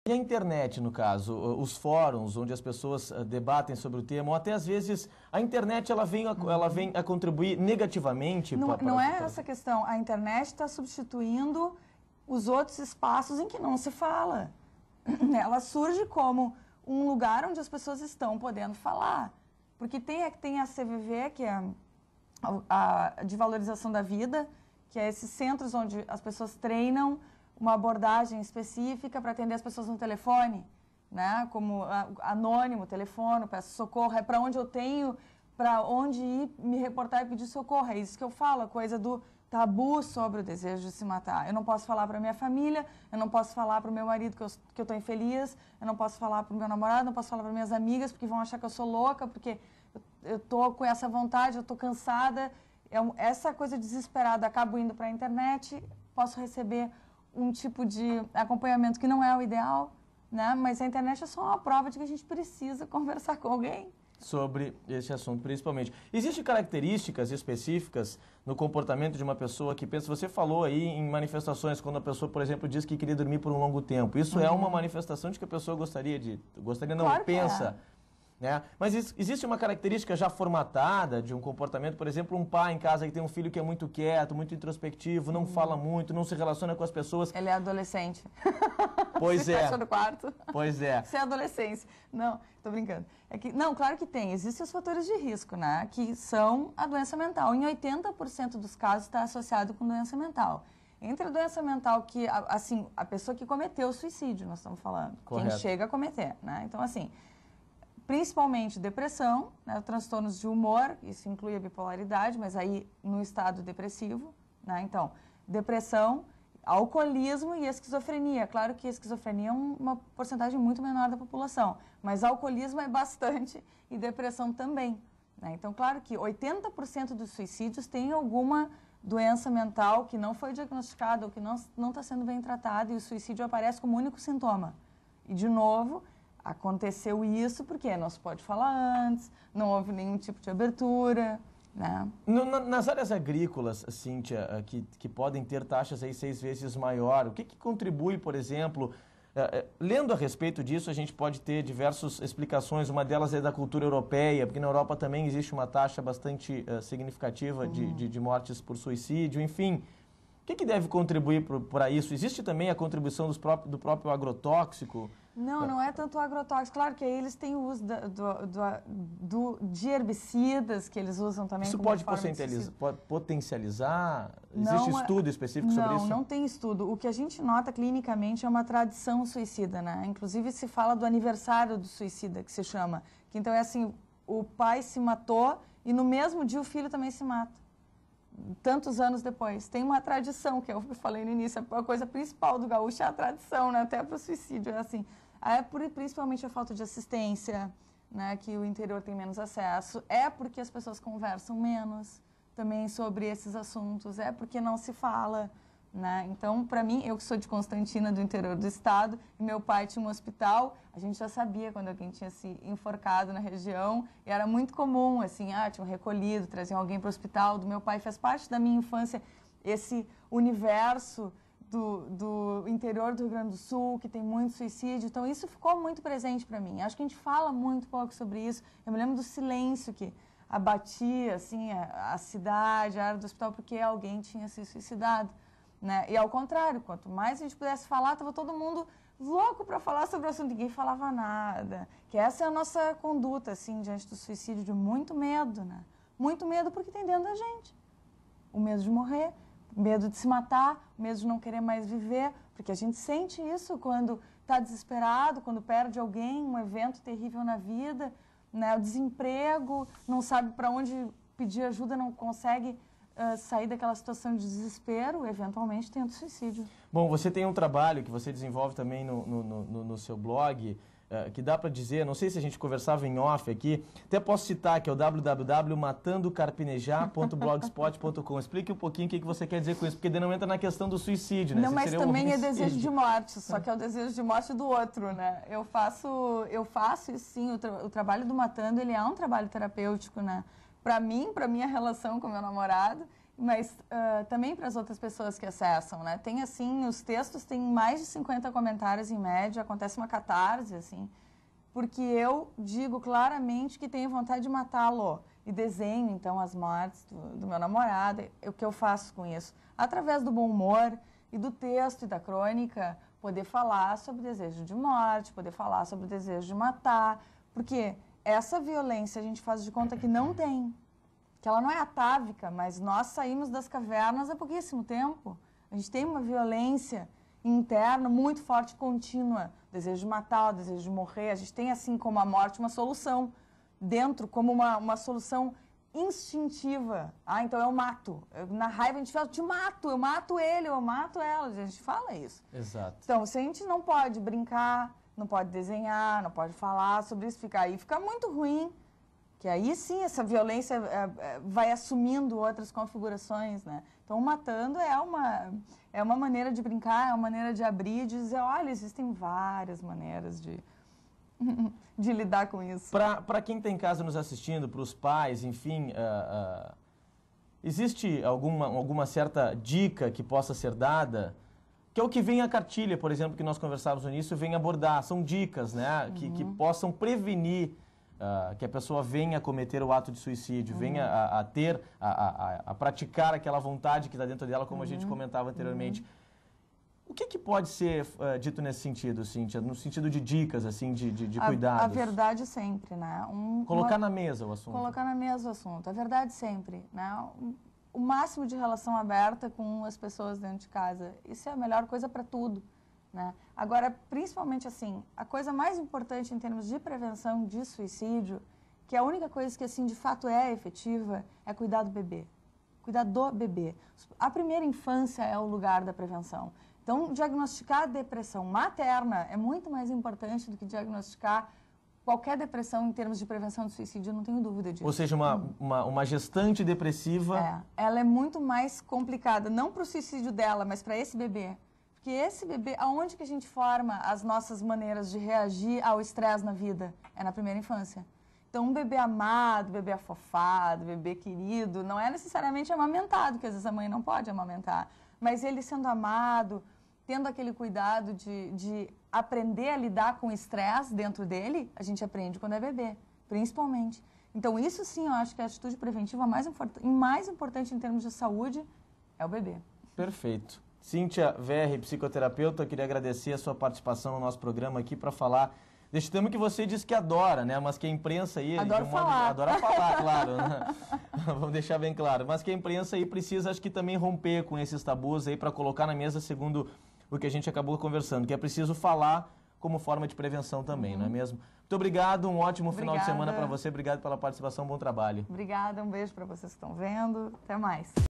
E a internet, no caso, os fóruns onde as pessoas debatem sobre o tema, ou até às vezes a internet ela vem a contribuir negativamente? Não é essa questão. A internet está substituindo os outros espaços em que não se fala. Ela surge como um lugar onde as pessoas estão podendo falar. Porque tem a CVV, que é a de valorização da vida, que é esses centros onde as pessoas treinam uma abordagem específica para atender as pessoas no telefone, né? Como anônimo, telefono, peço socorro, é para onde eu tenho, para onde ir me reportar e pedir socorro. É isso que eu falo, a coisa do tabu sobre o desejo de se matar. Eu não posso falar para minha família, eu não posso falar para o meu marido que eu estou infeliz, eu não posso falar para o meu namorado, não posso falar para minhas amigas porque vão achar que eu sou louca, porque eu estou com essa vontade, eu estou cansada. Essa coisa desesperada, acabo indo para a internet, posso receber um tipo de acompanhamento que não é o ideal, né? Mas a internet é só uma prova de que a gente precisa conversar com alguém. Sobre esse assunto, principalmente. Existem características específicas no comportamento de uma pessoa que pensa... Você falou aí em manifestações, quando a pessoa, por exemplo, diz que queria dormir por um longo tempo. Isso é uma manifestação de que a pessoa gostaria não, claro pensa... Né? Mas existe uma característica já formatada de um comportamento, por exemplo, um pai em casa que tem um filho que é muito quieto, muito introspectivo, não fala muito, não se relaciona com as pessoas. Ele é adolescente. Pois se fecha no quarto. Pois é. Isso é adolescência. Não, tô brincando. Não, claro que tem. Existem os fatores de risco, né? Que são a doença mental. Em 80% dos casos está associado com doença mental. Entre a doença mental que, assim, a pessoa que cometeu o suicídio, nós estamos falando. Correto. Quem chega a cometer, né? Então, assim... Principalmente depressão, né, transtornos de humor, isso inclui a bipolaridade, mas aí no estado depressivo, né? Então, depressão, alcoolismo e esquizofrenia. Claro que a esquizofrenia é uma porcentagem muito menor da população, mas alcoolismo é bastante e depressão também, né? Então, claro que 80% dos suicídios têm alguma doença mental que não foi diagnosticada ou que não está sendo bem tratada e o suicídio aparece como único sintoma. E, de novo... Aconteceu isso porque não se pode falar antes, não houve nenhum tipo de abertura, né? Nas áreas agrícolas, Cíntia, que podem ter taxas aí 6 vezes maior, o que contribui, por exemplo... lendo a respeito disso, a gente pode ter diversas explicações. Uma delas é da cultura europeia, porque na Europa também existe uma taxa bastante significativa de mortes por suicídio, enfim... O que deve contribuir para isso? Existe também a contribuição do próprio agrotóxico? Não é tanto o agrotóxico. Claro que aí eles têm o uso de herbicidas que eles usam também. Isso pode potencializar? Existe estudo específico sobre isso? Não tem estudo. O que a gente nota clinicamente é uma tradição suicida, né? Inclusive se fala do aniversário do suicida, que se chama. Que então é assim, o pai se matou e no mesmo dia o filho também se mata. Tantos anos depois. Tem uma tradição, que eu falei no início, a coisa principal do gaúcho é a tradição, né? Até para o suicídio, é assim. Principalmente a falta de assistência, né? Que o interior tem menos acesso. É porque as pessoas conversam menos também sobre esses assuntos. É porque não se fala, né? Então, para mim, eu que sou de Constantina, do interior do estado, e meu pai tinha um hospital, a gente já sabia quando alguém tinha se enforcado na região, e era muito comum, assim, tinham recolhido, traziam alguém para o hospital. Do meu pai faz parte da minha infância esse universo do interior do Rio Grande do Sul, que tem muito suicídio, então isso ficou muito presente para mim. Acho que a gente fala muito pouco sobre isso. Eu me lembro do silêncio que abatia, assim, a cidade, a área do hospital, porque alguém tinha se suicidado. Né? E ao contrário, quanto mais a gente pudesse falar, estava todo mundo louco para falar sobre o assunto, ninguém falava nada. Que essa é a nossa conduta, assim, diante do suicídio, de muito medo, né? Muito medo porque tem dentro da gente. O medo de morrer, o medo de se matar, o medo de não querer mais viver, porque a gente sente isso quando está desesperado, quando perde alguém, um evento terrível na vida, né? O desemprego, não sabe para onde pedir ajuda, não consegue... sair daquela situação de desespero, eventualmente tenta suicídio. Bom, você tem um trabalho que você desenvolve também no seu blog, que dá para dizer, não sei se a gente conversava em off aqui, até posso citar, que é o www.matandocarpinejar.blogspot.com. Explique um pouquinho o que você quer dizer com isso, porque daí não entra na questão do suicídio, né? Não, mas também é desejo de morte, só que é o desejo de morte do outro, né? Eu faço e sim, o trabalho do Matando, ele é um trabalho terapêutico, né? Para mim, para minha relação com meu namorado, mas também para as outras pessoas que acessam, né? Tem, assim, os textos têm mais de 50 comentários em média, acontece uma catarse, assim, porque eu digo claramente que tenho vontade de matá-lo e desenho, então, as mortes do meu namorado. O que eu faço com isso? Através do bom humor e do texto e da crônica, poder falar sobre o desejo de morte, poder falar sobre o desejo de matar, porque essa violência a gente faz de conta que não tem, que ela não é atávica, mas nós saímos das cavernas há pouquíssimo tempo. A gente tem uma violência interna muito forte, contínua, o desejo de matar, o desejo de morrer. A gente tem, assim como a morte, uma solução dentro, como uma solução instintiva. Então eu mato. Na raiva a gente fala, eu mato ele, eu mato ela. A gente fala isso. Exato. Então, se a gente não pode brincar, não pode desenhar, não pode falar sobre isso, fica muito ruim. Que aí sim essa violência vai assumindo outras configurações, né? Então, matando é uma maneira de brincar, é uma maneira de abrir, de dizer, olha, existem várias maneiras de lidar com isso. Para quem está em casa nos assistindo, para os pais, enfim, existe alguma certa dica que possa ser dada? Que é o que vem a cartilha, por exemplo, que nós conversávamos no início, vem abordar. São dicas, né? Que possam prevenir que a pessoa venha a cometer o ato de suicídio, venha a praticar aquela vontade que está dentro dela, como a gente comentava anteriormente. O que pode ser dito nesse sentido, Cíntia? No sentido de dicas, assim, de cuidados? A verdade sempre, né? Colocar na mesa o assunto. Colocar na mesa o assunto. A verdade sempre, né? O máximo de relação aberta com as pessoas dentro de casa. Isso é a melhor coisa para tudo, né? Agora, principalmente assim, a coisa mais importante em termos de prevenção de suicídio, que a única coisa que, assim, de fato é efetiva, é cuidar do bebê. Cuidar do bebê. A primeira infância é o lugar da prevenção. Então, diagnosticar a depressão materna é muito mais importante do que diagnosticar qualquer depressão em termos de prevenção de suicídio, eu não tenho dúvida disso. Ou seja, uma gestante depressiva... Ela é muito mais complicada, não para o suicídio dela, mas para esse bebê. Porque esse bebê, aonde que a gente forma as nossas maneiras de reagir ao estresse na vida? É na primeira infância. Então, um bebê amado, bebê afofado, bebê querido, não é necessariamente amamentado, porque às vezes a mãe não pode amamentar. Mas ele sendo amado, tendo aquele cuidado de aprender a lidar com o estresse dentro dele, a gente aprende quando é bebê, principalmente. Então, isso sim, eu acho que a atitude preventiva mais importante em termos de saúde é o bebê. Perfeito. Cíntia VR, psicoterapeuta, eu queria agradecer a sua participação no nosso programa aqui para falar deste tema que você disse que adora, né? Mas que a imprensa aí... Adora falar, claro, né? Vamos deixar bem claro. Mas que a imprensa aí precisa, acho que também romper com esses tabus aí para colocar na mesa, segundo o que a gente acabou conversando, que é preciso falar como forma de prevenção também, não é mesmo? Muito obrigado, um ótimo final de semana para você. Obrigado pela participação, bom trabalho. Obrigada, um beijo para vocês que estão vendo. Até mais.